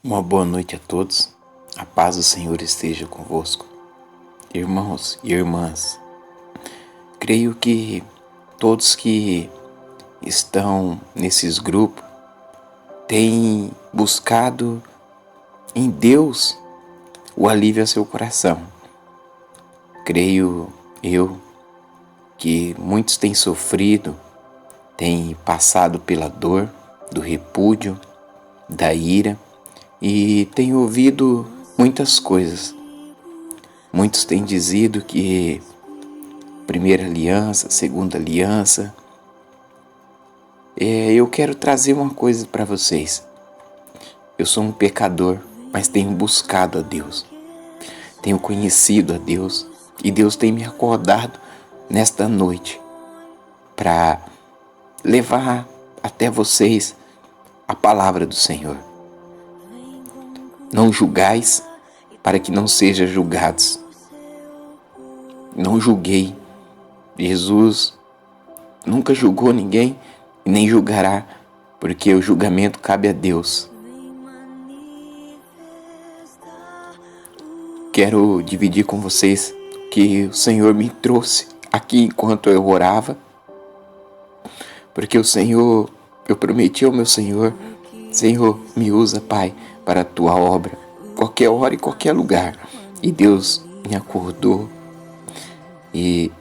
Uma boa noite a todos. A paz do Senhor esteja convosco. Irmãos e irmãs, creio que todos que estão nesses grupos têm buscado em Deus o alívio a seu coração. Creio eu que muitos têm sofrido, têm passado pela dor, do repúdio, da ira, e tenho ouvido muitas coisas. Muitos têm dizido que primeira aliança, segunda aliança. Eu quero trazer uma coisa para vocês. Eu sou um pecador, mas tenho buscado a Deus. Tenho conhecido a Deus e Deus tem me acordado nesta noite para levar até vocês a palavra do Senhor. Não julgais, para que não sejam julgados. Não julguei. Jesus nunca julgou ninguém e nem julgará, porque o julgamento cabe a Deus. Quero dividir com vocês que o Senhor me trouxe aqui enquanto eu orava, porque eu prometi ao meu Senhor, Senhor, me usa, Pai, para a tua obra, qualquer hora e qualquer lugar. E Deus me acordou e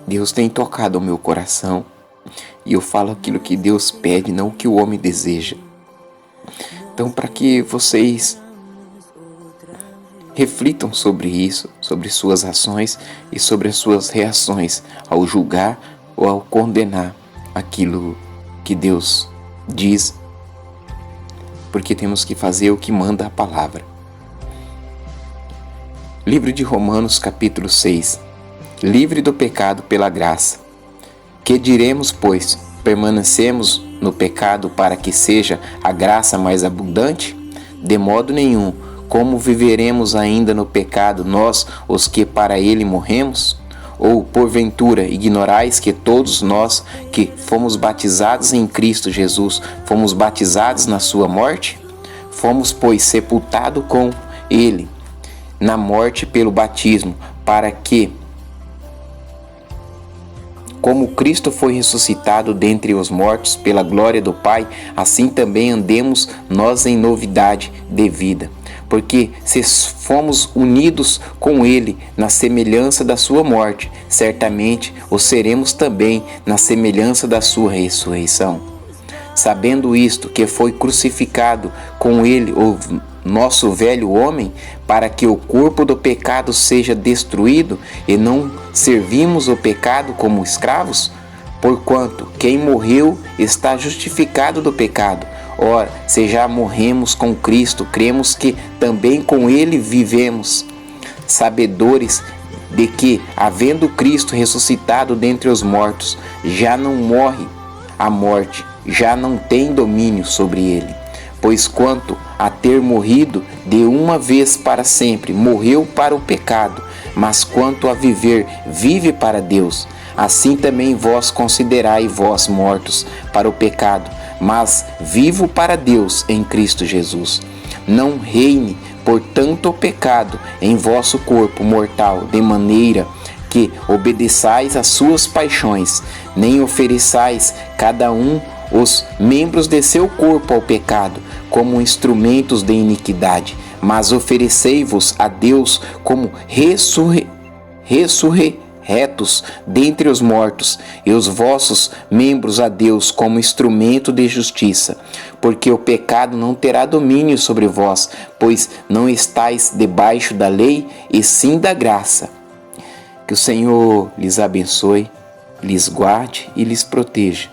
Deus tem tocado o meu coração e eu falo aquilo que Deus pede, não o que o homem deseja. Então, para que vocês reflitam sobre isso, sobre suas ações e sobre as suas reações ao julgar ou ao condenar aquilo que Deus diz, porque temos que fazer o que manda a palavra. Livro de Romanos, capítulo 6. Livre do pecado pela graça. Que diremos, pois? Permanecemos no pecado para que seja a graça mais abundante? De modo nenhum. Como viveremos ainda no pecado nós, os que para ele morremos? Ou, porventura, ignorais que todos nós que fomos batizados em Cristo Jesus, fomos batizados na sua morte? Fomos, pois, sepultados com ele na morte pelo batismo, para que, como Cristo foi ressuscitado dentre os mortos pela glória do Pai, assim também andemos nós em novidade de vida. Porque se fomos unidos com Ele na semelhança da sua morte, certamente o seremos também na semelhança da sua ressurreição. Sabendo isto, que foi crucificado com Ele o nosso velho homem, para que o corpo do pecado seja destruído, e não servimos o pecado como escravos? Porquanto quem morreu está justificado do pecado. Ora, se já morremos com Cristo, cremos que também com Ele vivemos, sabedores de que, havendo Cristo ressuscitado dentre os mortos, já não morre, a morte já não tem domínio sobre ele. Pois quanto a ter morrido de uma vez para sempre, morreu para o pecado, mas quanto a viver, vive para Deus. Assim também vós considerai vós mortos para o pecado, mas vivo para Deus em Cristo Jesus. Não reine, portanto, o pecado em vosso corpo mortal, de maneira que obedeçais às suas paixões, nem ofereçais cada um os membros de seu corpo ao pecado, como instrumentos de iniquidade, mas oferecei-vos a Deus como ressurretos dentre os mortos, e os vossos membros a Deus como instrumento de justiça. Porque o pecado não terá domínio sobre vós, pois não estáis debaixo da lei, e sim da graça. Que o Senhor lhes abençoe, lhes guarde e lhes proteja.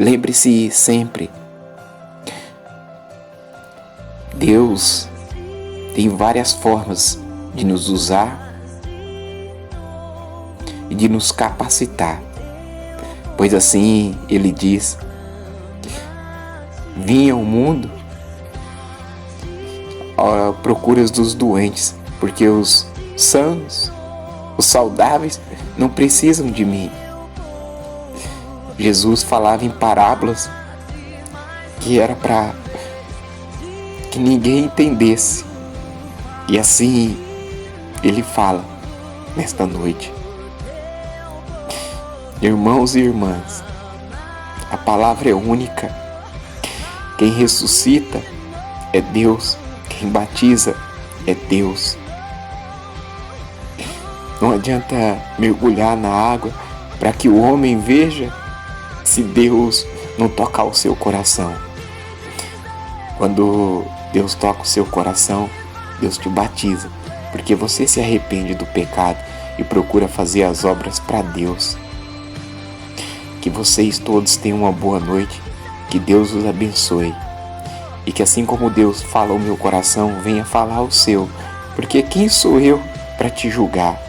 Lembre-se sempre, Deus tem várias formas de nos usar e de nos capacitar, pois assim Ele diz: vim ao mundo à procura dos doentes, porque os sãos, os saudáveis, não precisam de mim. Jesus falava em parábolas que era para que ninguém entendesse. E assim ele fala nesta noite. Irmãos e irmãs, a palavra é única. Quem ressuscita é Deus. Quem batiza é Deus. Não adianta mergulhar na água para que o homem veja se Deus não tocar o seu coração. Quando Deus toca o seu coração, Deus te batiza, porque você se arrepende do pecado e procura fazer as obras para Deus. Que vocês todos tenham uma boa noite, que Deus os abençoe. E que assim como Deus fala ao meu coração, venha falar ao seu, porque quem sou eu para te julgar?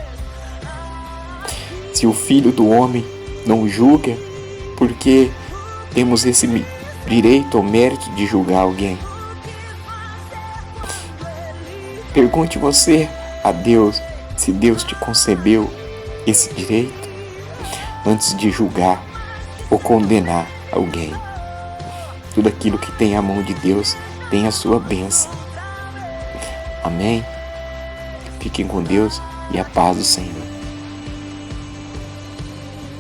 Se o Filho do Homem não julga, porque temos esse direito ou mérito de julgar alguém? Pergunte você a Deus se Deus te concebeu esse direito antes de julgar ou condenar alguém. Tudo aquilo que tem a mão de Deus tem a sua bênção. Amém? Fiquem com Deus e a paz do Senhor.